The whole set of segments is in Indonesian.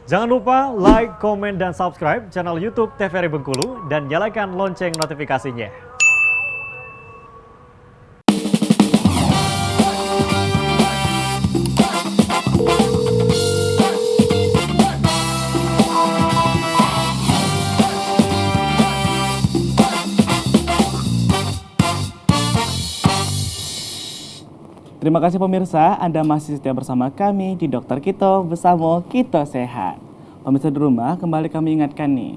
Jangan lupa like, komen, dan subscribe channel YouTube TVRI Bengkulu dan nyalakan lonceng notifikasinya. Terima kasih pemirsa, Anda masih setia bersama kami di Dokter Kito bersama Kito Sehat. Pemirsa di rumah, kembali kami ingatkan nih,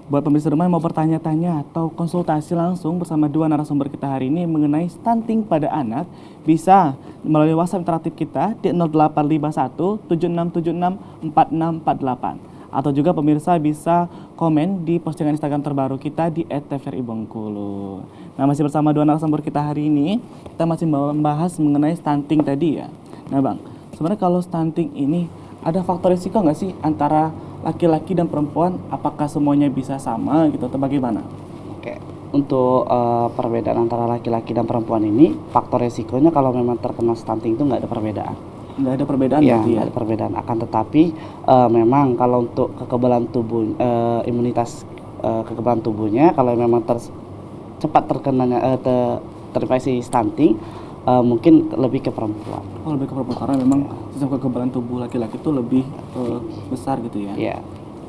buat pemirsa di rumah yang mau bertanya-tanya atau konsultasi langsung bersama dua narasumber kita hari ini mengenai stunting pada anak, bisa melalui WhatsApp interaktif kita di 0851 7676 4648. Atau juga pemirsa bisa komen di postingan Instagram terbaru kita di @tvri_bengkulu. Nah, masih bersama dua narasumber kita hari ini, kita masih membahas mengenai stunting tadi ya. Nah Bang, sebenarnya kalau stunting ini ada faktor risiko nggak sih antara laki-laki dan perempuan? Apakah semuanya bisa sama gitu atau bagaimana? Oke, untuk perbedaan antara laki-laki dan perempuan ini, faktor resikonya kalau memang terkena stunting itu nggak ada perbedaan. Nggak ada perbedaan Ya, berarti ya? nggak ada perbedaan. Akan tetapi memang kalau untuk kekebalan tubuh, imunitas kekebalan tubuhnya, kalau memang cepat terkenanya terinfeksi stunting, mungkin lebih ke perempuan. Oh, lebih ke perempuan karena memang sistem kekebalan tubuh laki-laki itu lebih besar gitu ya? Ya.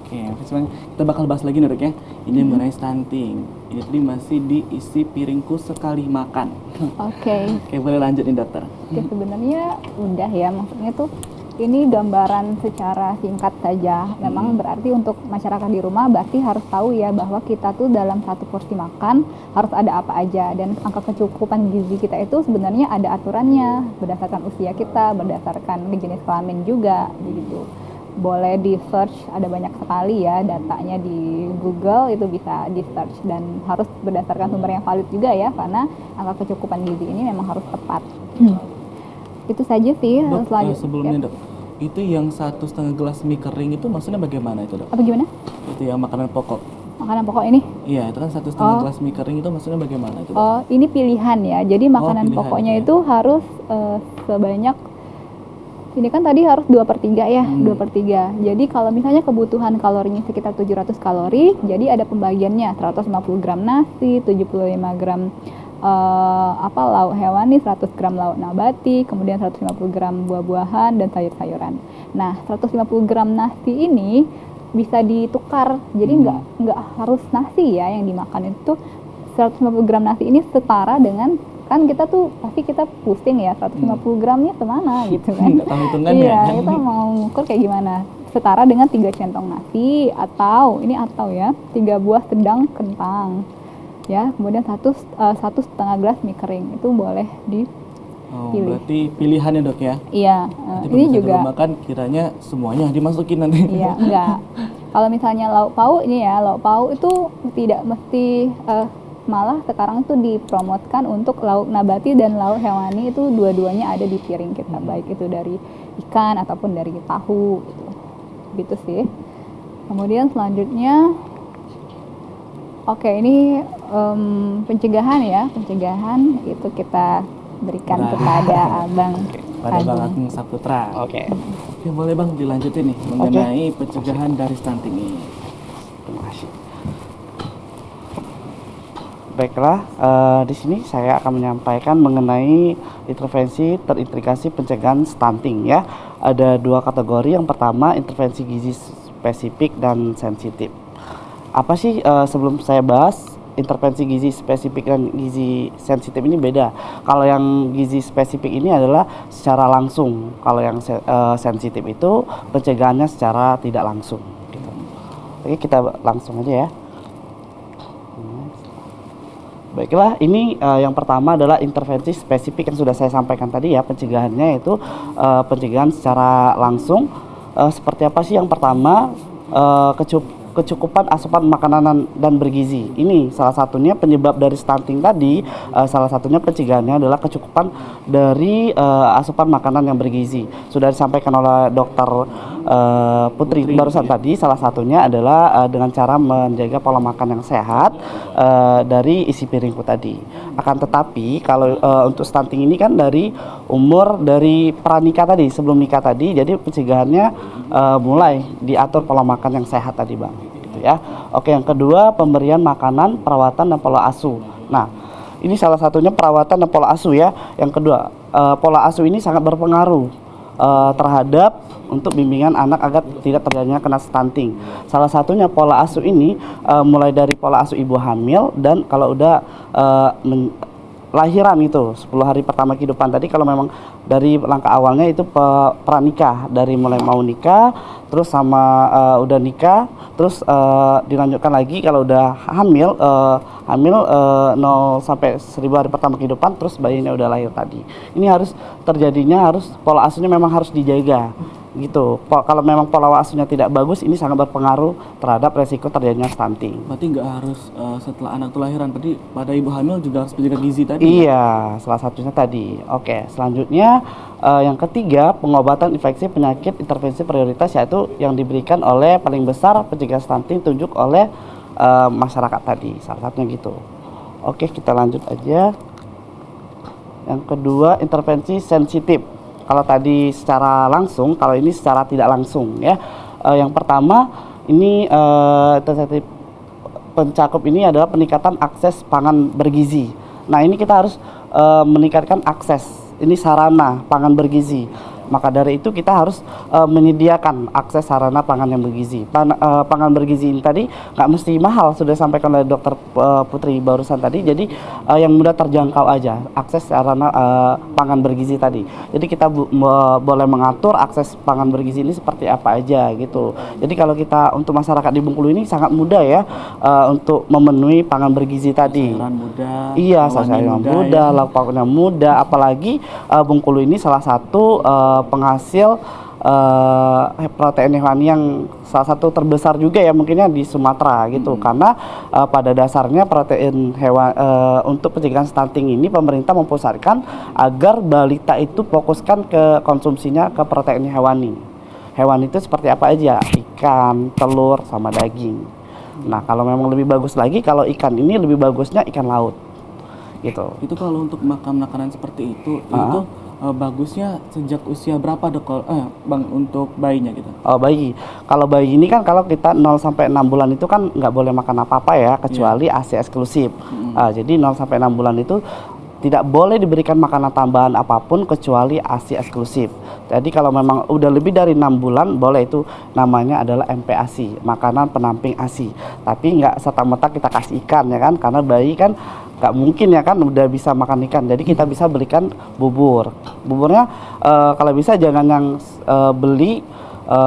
Oke, sekarang kita bakal bahas lagi nih dok ya. Ini mengenai stunting. Ini tadi masih diisi piringku sekali makan. Oke, Boleh lanjut nih dokter. Oke, sebenarnya udah ya, maksudnya tuh ini gambaran secara singkat saja. Memang berarti untuk masyarakat di rumah berarti harus tahu ya bahwa kita tuh dalam satu porsi makan harus ada apa aja, dan angka kecukupan gizi kita itu sebenarnya ada aturannya berdasarkan usia kita, berdasarkan jenis kelamin juga begitu. Boleh di search, ada banyak sekali ya datanya di Google, itu bisa di search dan harus berdasarkan sumber yang valid juga ya, karena angka kecukupan gizi ini memang harus tepat. Itu saja sih. Dok, selanjutnya sebelumnya dok, itu yang 1,5 gelas mie kering itu maksudnya bagaimana itu dok? apa gimana Itu yang makanan pokok. makanan pokok ini? Iya, itu kan 1,5 gelas mie kering itu maksudnya bagaimana itu dok? Oh, ini pilihan ya, jadi makanan pilihan, pokoknya ya. itu harus sebanyak, ini kan tadi harus 2/3 ya, 2/3. Jadi kalau misalnya kebutuhan kalorinya sekitar 700 kalori, jadi ada pembagiannya 150 gram nasi, 75 gram lauk hewani, 100 gram lauk nabati, kemudian 150 gram buah-buahan dan sayur-sayuran. Nah, 150 gram nasi ini bisa ditukar, jadi nggak harus nasi ya yang dimakan itu. 150 gram nasi ini setara dengan, kan kita tuh pasti kita pusing ya 150 gramnya kemana gitu kan. Nggak tahu hitungannya. Iya, kita mau ngukur kayak gimana, setara dengan 3 centong nasi atau 3 buah sedang kentang ya, kemudian 1,5 gelas mie kering, itu boleh Oh, dipilih. berarti pilihannya dok ya? Iya, Nanti ini pemirsa di juga rumah kan kiranya semuanya dimasukin nanti. iya, enggak. Kalau misalnya lauk pauk ini ya, lauk pauk itu tidak mesti, malah sekarang itu dipromotkan untuk lauk nabati dan lauk hewani, itu dua-duanya ada di piring kita, baik itu dari ikan ataupun dari tahu gitu sih. Kemudian selanjutnya, oke, ini pencegahan ya, pencegahan itu kita berikan kepada Abang Pada Bang Agung. Agung Saputra. Oke. Oke, boleh Bang dilanjutin nih mengenai pencegahan dari stunting ini. Terima kasih. Baiklah, di sini saya akan menyampaikan mengenai intervensi terintegrasi pencegahan stunting ya. Ada 2 kategori. Yang pertama, intervensi gizi spesifik dan sensitif. Apa sih, sebelum saya bahas intervensi gizi spesifik dan gizi sensitif ini beda. Kalau yang gizi spesifik ini adalah secara langsung. Kalau yang sensitif itu pencegahannya secara tidak langsung. Gitu. Oke, kita langsung aja ya. Baiklah, ini yang pertama adalah intervensi spesifik yang sudah saya sampaikan tadi ya. Pencegahannya itu pencegahan secara langsung. Seperti apa sih? Yang pertama, kecukupan asupan makanan dan bergizi. Ini salah satunya penyebab dari stunting tadi. Salah satunya pencegahannya adalah kecukupan dari asupan makanan yang bergizi. Sudah disampaikan oleh dokter Putri barusan tadi, salah satunya adalah dengan cara menjaga pola makan yang sehat dari isi piringku tadi. Akan tetapi kalau untuk stunting ini kan dari umur dari pranikah tadi, sebelum nikah tadi, jadi pencegahannya mulai diatur pola makan yang sehat tadi Bang. Gitu ya. Oke, yang kedua pemberian makanan, perawatan dan pola asuh. Nah, ini salah satunya perawatan dan pola asuh ya. Yang kedua, pola asuh ini sangat berpengaruh terhadap untuk bimbingan anak agar tidak terjadinya kena stunting. Salah satunya pola asuh ini mulai dari pola asuh ibu hamil dan kalau udah lahiran itu 10 hari pertama kehidupan tadi, kalau memang dari langkah awalnya itu pranikah, dari mulai mau nikah terus sama udah nikah terus dilanjutkan lagi kalau udah hamil 0 sampai 1000 hari pertama kehidupan terus bayinya udah lahir tadi. Ini harus terjadinya, harus pola asuhnya memang harus dijaga gitu. Kalau memang pola asuhnya tidak bagus, ini sangat berpengaruh terhadap resiko terjadinya stunting. Berarti nggak harus setelah anak itu lahiran, berarti pada ibu hamil juga harus menjaga gizi tadi? Iya, salah satunya tadi. Oke, selanjutnya yang ketiga, pengobatan infeksi penyakit intervensi prioritas, yaitu yang diberikan oleh paling besar pencegahan stunting tunjuk oleh masyarakat tadi, salah satunya gitu. Oke, kita lanjut aja. Yang kedua, intervensi sensitif. Kalau tadi secara langsung, kalau ini secara tidak langsung ya. Yang pertama ini sensitif pencakup ini adalah peningkatan akses pangan bergizi. Nah, ini kita harus meningkatkan akses, ini sarana pangan bergizi. Maka dari itu kita harus menyediakan akses sarana pangan yang bergizi. Pangan bergizi ini tadi nggak mesti mahal, sudah disampaikan oleh Dokter Putri barusan tadi. Jadi yang mudah terjangkau aja akses sarana pangan bergizi tadi. Jadi kita boleh mengatur akses pangan bergizi ini seperti apa aja gitu. Jadi kalau kita untuk masyarakat di Bengkulu ini sangat mudah ya untuk memenuhi pangan bergizi tadi. Sayuran mudah, iya, sayuran mudah, lauk pauknya mudah. Apalagi Bengkulu ini salah satu penghasil protein hewani yang salah satu terbesar juga ya mungkinnya di Sumatera gitu. Karena pada dasarnya protein hewan untuk pencegahan stunting ini pemerintah memposisikan agar balita itu fokuskan ke konsumsinya ke protein hewani. Hewan itu seperti apa aja? Ikan, telur, sama daging. Nah, kalau memang lebih bagus lagi, kalau ikan ini lebih bagusnya ikan laut gitu. Itu kalau untuk makan makanan seperti itu bagusnya sejak usia berapa dok, Bang, untuk bayinya gitu? Oh, bayi. Kalau bayi ini kan kalau kita 0 sampai 6 bulan itu kan nggak boleh makan apa-apa ya, kecuali ASI eksklusif. Jadi 0 sampai 6 bulan itu tidak boleh diberikan makanan tambahan apapun kecuali ASI eksklusif. Jadi kalau memang udah lebih dari 6 bulan boleh, itu namanya adalah MPASI, makanan penamping ASI. Tapi nggak serta-merta kita kasih ikan ya kan, karena bayi kan nggak mungkin ya kan udah bisa makan ikan. Jadi kita bisa belikan bubur. Buburnya kalau bisa jangan yang beli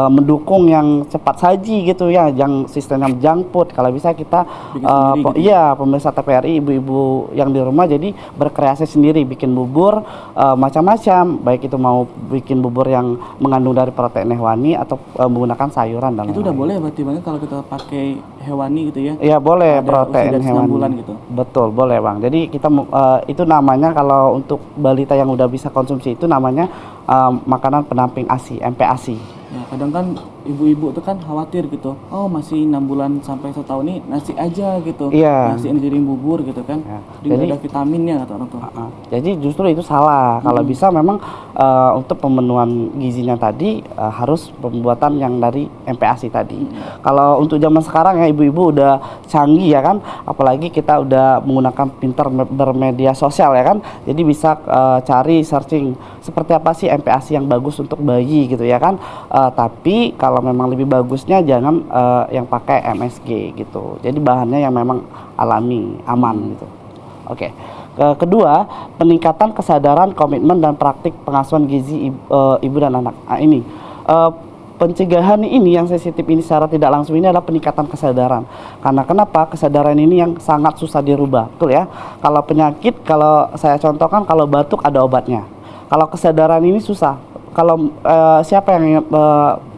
mendukung yang cepat saji gitu ya, yang sistemnya junk food. Kalau bisa kita gitu. iya, pemirsa TVRI, ibu-ibu yang di rumah jadi berkreasi sendiri, bikin bubur macam-macam, baik itu mau bikin bubur yang mengandung dari protein hewani atau menggunakan sayuran dan itu udah boleh berarti Bang kalau kita pakai hewani gitu ya? Iya, boleh, protein hewani. Bulan gitu. Betul, boleh Bang. Jadi kita itu namanya kalau untuk balita yang udah bisa konsumsi itu namanya makanan penamping ASI, MPASI. Ya, kadang kan ibu-ibu itu kan khawatir gitu, oh masih 6 bulan sampai setahun ini nasi aja gitu, Iya. nasi yang dijadiin bubur gitu kan, Ya. jadi nggak ada vitaminnya kata orang tua. Jadi justru itu salah. Kalau bisa memang untuk pemenuhan gizinya tadi harus pembuatan yang dari MPASI tadi. Kalau untuk zaman sekarang ya ibu-ibu udah canggih ya kan, apalagi kita udah menggunakan pintar bermedia sosial ya kan, jadi bisa cari searching seperti apa sih MPASI yang bagus untuk bayi gitu ya kan. Tapi kalau memang lebih bagusnya jangan yang pakai MSG gitu. Jadi bahannya yang memang alami, aman gitu. Oke. Kedua, peningkatan kesadaran, komitmen dan praktik pengasuhan gizi ibu dan anak. Nah, ini pencegahan ini yang sensitif ini secara tidak langsung ini adalah peningkatan kesadaran. Karena kenapa? Kesadaran ini yang sangat susah dirubah, betul ya. Kalau penyakit, kalau saya contohkan, kalau batuk ada obatnya. Kalau kesadaran ini susah. Kalau siapa yang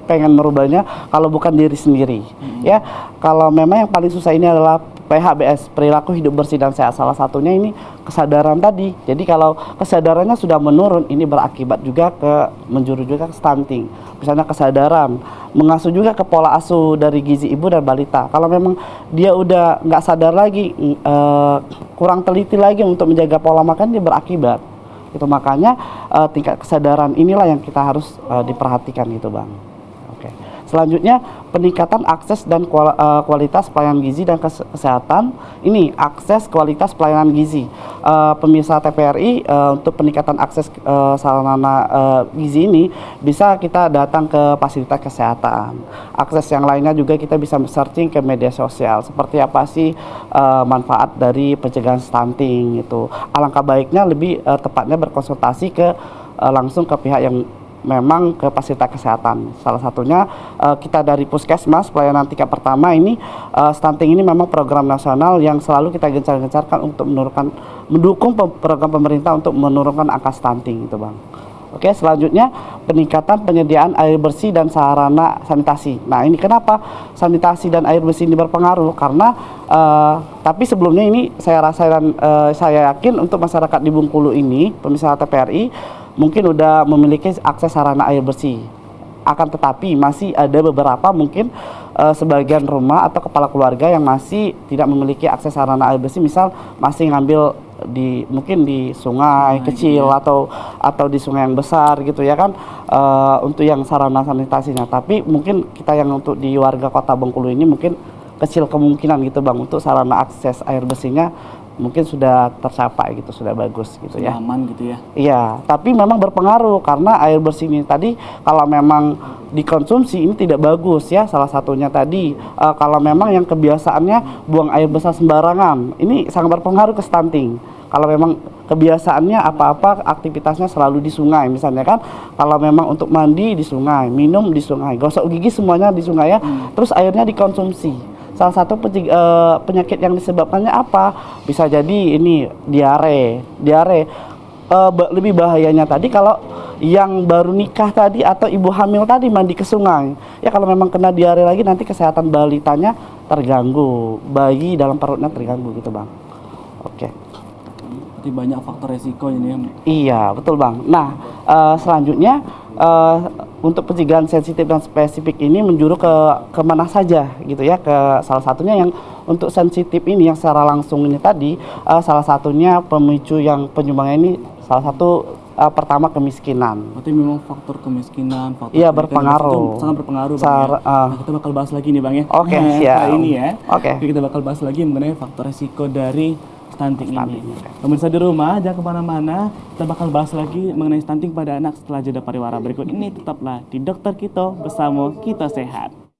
pengen merubahnya kalau bukan diri sendiri ya. Kalau memang yang paling susah ini adalah PHBS, perilaku hidup bersih dan sehat. Salah satunya ini kesadaran tadi. Jadi kalau kesadarannya sudah menurun, ini berakibat juga menjuru juga ke stunting. Misalnya kesadaran, mengasuh juga ke pola asuh dari gizi ibu dan balita. Kalau memang dia udah nggak sadar lagi, kurang teliti lagi untuk menjaga pola makan, dia berakibat. Itu makanya tingkat kesadaran inilah yang kita harus diperhatikan gitu Bang. Oke. Selanjutnya peningkatan akses dan kualitas pelayanan gizi dan kesehatan. Ini akses kualitas pelayanan gizi. Pemirsa TVRI, untuk peningkatan akses sarana gizi ini bisa kita datang ke fasilitas kesehatan. Akses yang lainnya juga kita bisa searching ke media sosial. Seperti apa sih manfaat dari pencegahan stunting itu. Alangkah baiknya lebih tepatnya berkonsultasi ke langsung ke pihak yang memang ke fasilitas kesehatan. Salah satunya kita dari Puskesmas pelayanan tingkat pertama ini, stunting ini memang program nasional yang selalu kita gencar-gencarkan untuk mendukung program pemerintah untuk menurunkan angka stunting itu Bang. Oke, selanjutnya peningkatan penyediaan air bersih dan sarana sanitasi. Nah ini kenapa sanitasi dan air bersih ini berpengaruh? Karena tapi sebelumnya ini saya yakin untuk masyarakat di Bengkulu ini, pemirsa TVRI, mungkin udah memiliki akses sarana air bersih. Akan tetapi masih ada beberapa mungkin sebagian rumah atau kepala keluarga yang masih tidak memiliki akses sarana air bersih, misal masih ngambil mungkin di sungai kecil atau di sungai yang besar gitu ya kan, untuk yang sarana sanitasinya. Tapi mungkin kita yang untuk di warga Kota Bengkulu ini mungkin kecil kemungkinan gitu Bang, untuk sarana akses air bersihnya mungkin sudah tercapai gitu, sudah bagus gitu ya. Aman gitu ya. Iya, tapi memang berpengaruh karena air bersih ini tadi kalau memang dikonsumsi ini tidak bagus ya. Salah satunya tadi kalau memang yang kebiasaannya buang air besar sembarangan, ini sangat berpengaruh ke stunting. Kalau memang kebiasaannya apa-apa aktivitasnya selalu di sungai misalnya kan, kalau memang untuk mandi di sungai, minum di sungai, gosok gigi semuanya di sungai ya, terus airnya dikonsumsi. Salah satu penyakit yang disebabkannya apa? Bisa jadi ini diare. Lebih bahayanya tadi kalau yang baru nikah tadi atau ibu hamil tadi mandi ke sungai. Ya kalau memang kena diare lagi nanti kesehatan balitanya terganggu, bayi dalam perutnya terganggu gitu Bang. Oke. Berarti banyak faktor resiko ini ya. Iya, betul Bang. Nah, selanjutnya untuk pencegahan sensitif dan spesifik ini menjuru ke mana saja gitu ya, ke salah satunya yang untuk sensitif ini yang secara langsung ini tadi, salah satunya pemicu yang penyumbangnya ini salah satu pertama kemiskinan. Berarti memang faktor kemiskinan, faktor iya berpengaruh, sangat berpengaruh Bang ya. Nah, kita bakal bahas lagi nih Bang ya. Oke, siap. Kali ini ya. Oke. Kita bakal bahas lagi mengenai faktor resiko dari stunting ini. Oke. Pemirsa di rumah, jangan kemana-mana. Kita bakal bahas lagi mengenai stunting pada anak setelah jeda pariwara berikut ini. Tetaplah di Dokter Kito bersama Kita Sehat.